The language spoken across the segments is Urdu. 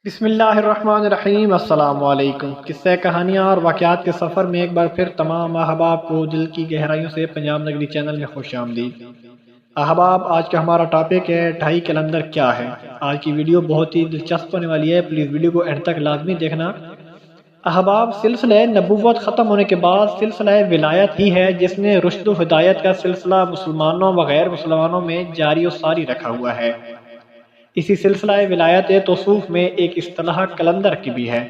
بسم اللہ الرحمن الرحیم۔ السلام علیکم۔ قصہ کہانیاں اور واقعات کے سفر میں ایک بار پھر تمام احباب کو دل کی گہرائیوں سے پنجاب نگری چینل میں خوش آمدید۔ احباب، آج کا ہمارا ٹاپک ہے 2.5 کلندر کیا ہے۔ آج کی ویڈیو بہت ہی دلچسپ ہونے والی ہے، پلیز ویڈیو کو اینڈ تک لازمی دیکھنا۔ احباب، سلسلہ نبوت ختم ہونے کے بعد سلسلہ ولایت ہی ہے جس نے رشد و ہدایت کا سلسلہ مسلمانوں و غیر مسلمانوں میں جاری و ساری رکھا ہوا ہے۔ اسی سلسلہ ولایت تصوف میں ایک اصطلاح کلندر کی بھی ہے۔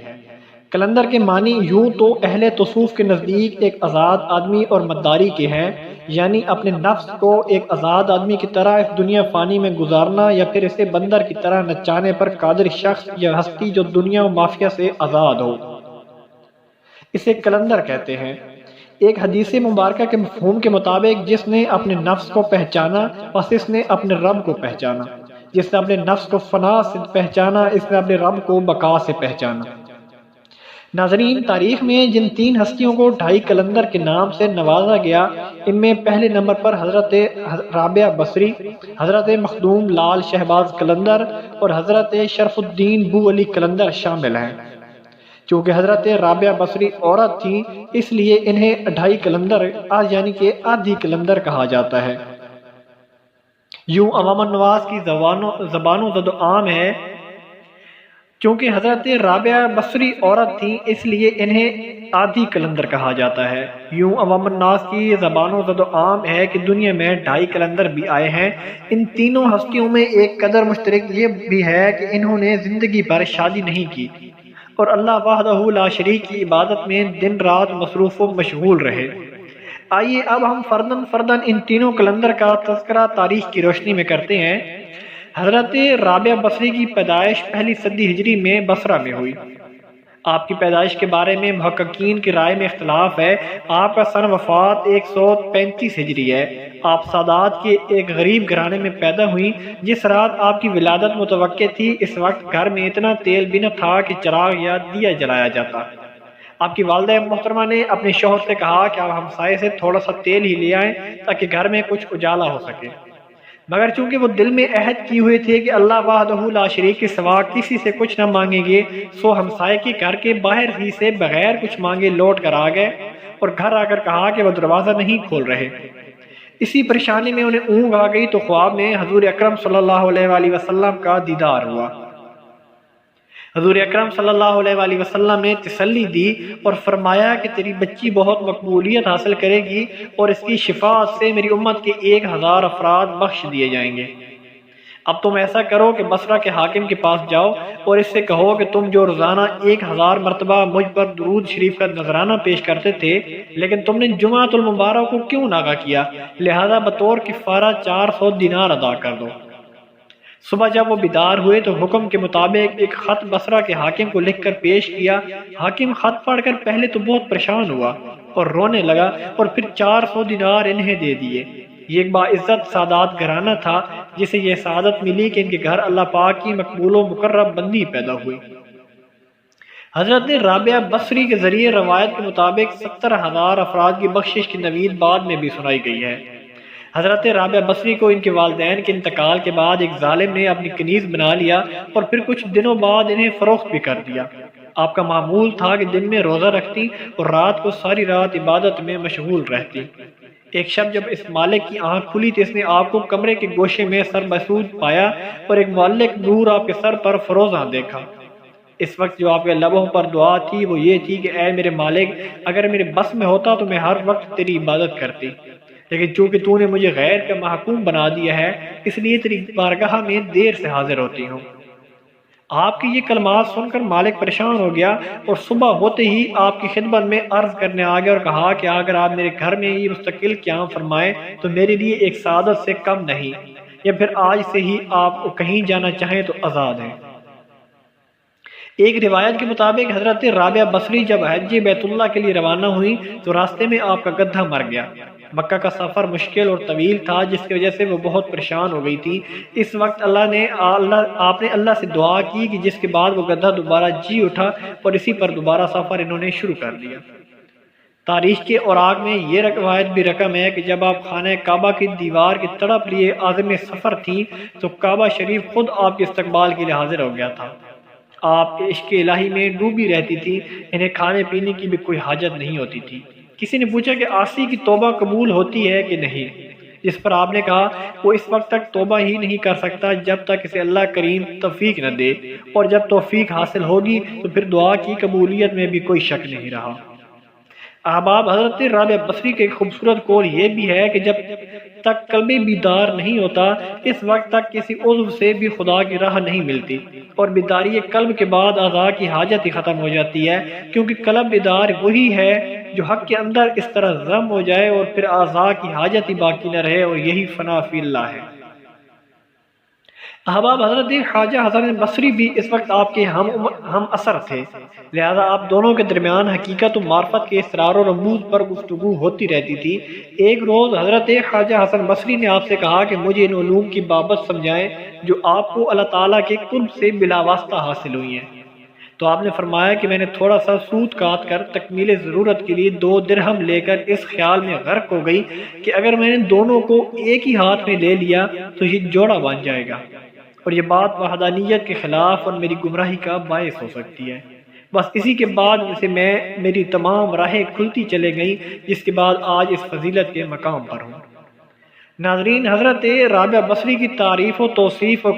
کلندر کے معنی یوں تو اہل تصوف کے نزدیک ایک آزاد آدمی اور مداری کے ہیں، یعنی اپنے نفس کو ایک آزاد آدمی کی طرح اس دنیا فانی میں گزارنا، یا پھر اسے بندر کی طرح نچانے پر قادر شخص یا ہستی جو دنیا و مافیا سے آزاد ہو، اسے کلندر کہتے ہیں۔ ایک حدیث مبارکہ کے مفہوم کے مطابق جس نے اپنے نفس کو پہچانا بس اس نے اپنے رب کو پہچانا، جس نے اپنے نفس کو فنا سے پہچانا اس نے اپنے رب کو بقا سے پہچانا۔ ناظرین، تاریخ میں جن 3 ہستیوں کو 2.5 کلندر کے نام سے نوازا گیا، ان میں پہلے نمبر پر حضرت رابعہ بصری، حضرت مخدوم لال شہباز کلندر اور حضرت شرف الدین بو علی کلندر شامل ہیں۔ چونکہ حضرت رابعہ بصری عورت تھیں اس لیے انہیں 2.5 کلندر یعنی کہ آدھی کلندر کہا جاتا ہے۔ یوں عوام النواس کی زبانوں زد عام ہے، چونکہ حضرت رابعہ بصری عورت تھیں اس لیے انہیں آدھی کلندر کہا جاتا ہے۔ یوں عوام الناس کی زبانوں زد عام ہے کہ دنیا میں 2.5 کلندر بھی آئے ہیں۔ ان تینوں ہستیوں میں ایک قدر مشترک یہ بھی ہے کہ انہوں نے زندگی بھر شادی نہیں کی اور اللہ وحدہ لا شریک کی عبادت میں دن رات مصروف و مشغول رہے۔ آئیے اب ہم فرداً ان تینوں کلندر کا تذکرہ تاریخ کی روشنی میں کرتے ہیں۔ حضرت رابعہ بصری کی پیدائش پہلی صدی ہجری میں بصرہ میں ہوئی۔ آپ کی پیدائش کے بارے میں محققین کی رائے میں اختلاف ہے۔ آپ کا سن وفات 135 ہجری ہے۔ آپ سادات کے ایک غریب گھرانے میں پیدا ہوئی۔ جس رات آپ کی ولادت متوقع تھی اس وقت گھر میں اتنا تیل بھی نہ تھا کہ چراغ یا دیا جلایا جاتا۔ آپ کی والدہ محترمہ نے اپنے شوہر سے کہا کہ آپ ہمسائے سے تھوڑا سا تیل ہی لے آئیں تاکہ گھر میں کچھ اجالا ہو سکے، مگر چونکہ وہ دل میں عہد کیے ہوئے تھے کہ اللہ وحدہ لا شریک کے سوا کسی سے کچھ نہ مانگیں گے، سو ہمسائے کے گھر کے باہر ہی سے بغیر کچھ مانگے لوٹ کر آ گئے اور گھر آ کر کہا کہ وہ دروازہ نہیں کھول رہے۔ اسی پریشانی میں انہیں اونگ آ گئی تو خواب میں حضور اکرم صلی اللہ علیہ وآلہ وسلم کا دیدار ہوا۔ حضور اکرم صلی اللہ علیہ وآلہ وسلم نے تسلی دی اور فرمایا کہ تیری بچی بہت مقبولیت حاصل کرے گی اور اس کی شفاعت سے میری امت کے 1000 افراد بخش دیے جائیں گے۔ اب تم ایسا کرو کہ بصرہ کے حاکم کے پاس جاؤ اور اس سے کہو کہ تم جو روزانہ 1000 مرتبہ مجھ پر درود شریف کا نذرانہ پیش کرتے تھے لیکن تم نے جمعۃ المبارک کو کیوں ناغہ کیا، لہذا بطور کفارہ 400 دینار ادا کر دو۔ صبح جب وہ بیدار ہوئے تو حکم کے مطابق ایک خط بصرہ کے حاکم کو لکھ کر پیش کیا۔ حاکم خط پڑھ کر پہلے تو بہت پریشان ہوا اور رونے لگا اور پھر 400 دینار انہیں دے دیے۔ یہ ایک باعزت سادات گھرانہ تھا جسے یہ سعادت ملی کہ ان کے گھر اللہ پاک کی مقبول و مقرب بندی پیدا ہوئی۔ حضرت رابعہ بصری کے ذریعے روایت کے مطابق 70,000 افراد کی بخشش کی نوید بعد میں بھی سنائی گئی ہے۔ حضرت رابعہ بصری کو ان کے والدین کے انتقال کے بعد ایک ظالم نے اپنی کنیز بنا لیا اور پھر کچھ دنوں بعد انہیں فروخت بھی کر دیا۔ آپ کا معمول تھا کہ دن میں روزہ رکھتی اور رات کو ساری رات عبادت میں مشغول رہتی۔ ایک شب جب اس مالک کی آنکھ کھلی تو اس نے آپ کو کمرے کے گوشے میں سر مسجود پایا اور ایک معلق نور آپ کے سر پر فروزاں دیکھا۔ اس وقت جو آپ کے لبوں پر دعا تھی وہ یہ تھی کہ اے میرے مالک، اگر میرے بس میں ہوتا تو میں ہر وقت تیری عبادت کرتی، لیکن چونکہ تو نے مجھے غیر کا محکوم بنا دیا ہے اس لیے تیری بارگاہ میں دیر سے حاضر ہوتی ہوں۔ آپ کی یہ کلمات سن کر مالک پریشان ہو گیا اور صبح ہوتے ہی آپ کی خدمت میں عرض کرنے آ گیا اور کہا کہ اگر آپ میرے گھر میں ہی مستقل قیام فرمائے تو میرے لیے ایک سعادت سے کم نہیں، یا پھر آج سے ہی آپ کہیں جانا چاہیں تو آزاد ہیں۔ ایک روایت کے مطابق حضرت رابعہ بصری جب حج بیت اللہ کے لیے روانہ ہوئی تو راستے میں آپ کا گدھا مر گیا۔ مکہ کا سفر مشکل اور طویل تھا جس کی وجہ سے وہ بہت پریشان ہو گئی تھی۔ اس وقت آپ نے اللہ سے دعا کی کہ جس کے بعد وہ گدھا دوبارہ جی اٹھا اور اسی پر دوبارہ سفر انہوں نے شروع کر دیا۔ تاریخ کے اوراق میں یہ روایت بھی رقم ہے کہ جب آپ خانہ کعبہ کی دیوار کی تڑپ لیے عازم سفر تھی تو کعبہ شریف خود آپ کے استقبال کے لیے حاضر ہو گیا تھا۔ آپ عشق الہی میں ڈوبی رہتی تھی، انہیں کھانے پینے کی بھی کوئی حاجت نہیں ہوتی تھی۔ کسی نے پوچھا کہ عاصی کی توبہ قبول ہوتی ہے کہ نہیں، جس پر آپ نے کہا وہ اس وقت تک توبہ ہی نہیں کر سکتا جب تک اسے اللہ کریم توفیق نہ دے، اور جب توفیق حاصل ہوگی تو پھر دعا کی قبولیت میں بھی کوئی شک نہیں رہا۔ احباب، حضرت رابعہ بصری کے ایک خوبصورت قول یہ بھی ہے کہ جب تک قلب بیدار نہیں ہوتا اس وقت تک کسی عضو سے بھی خدا کی راہ نہیں ملتی، اور بیداری قلب کے بعد اعضاء کی حاجت ہی ختم ہو جاتی ہے، کیونکہ قلب بیدار وہی ہے جو حق کے اندر اس طرح ضم ہو جائے اور پھر اعضاء کی حاجت ہی باقی نہ رہے، اور یہی فنا فی اللہ ہے۔ احباب، حضرت خواجہ حسن بصری بھی اس وقت آپ کے ہم اثر تھے، لہذا آپ دونوں کے درمیان حقیقت و معرفت کے اسرار و رموز پر گفتگو ہوتی رہتی تھی۔ ایک روز حضرت خواجہ حسن بصری نے آپ سے کہا کہ مجھے ان علوم کی بابت سمجھائیں جو آپ کو اللہ تعالیٰ کے قرب سے بلا واسطہ حاصل ہوئی ہیں۔ تو آپ نے فرمایا کہ میں نے تھوڑا سا سود کاٹ کر تکمیل ضرورت کے لیے 2 درہم لے کر اس خیال میں غرق ہو گئی کہ اگر میں نے دونوں کو ایک ہی ہاتھ میں لے لیا تو یہ جوڑا بن جائے گا، اور یہ بات وحدانیت کے خلاف اور میری گمراہی کا باعث ہو سکتی ہے۔ بس اسی کے بعد سے میری تمام راہیں کھلتی چلے گئیں، جس کے بعد آج اس فضیلت کے مقام پر ہوں۔ ناظرین، حضرت رابعہ بصری کی تعریف و توصیف و